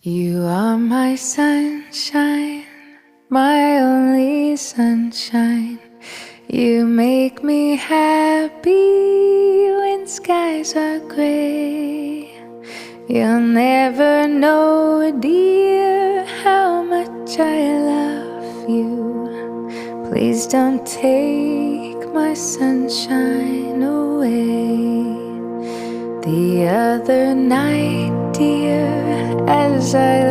You are my sunshine, my only sunshine. You make me happy when skies are gray. You'll never know, dear, how much I love you. Please don't take my sunshine away. The other night, dear, as I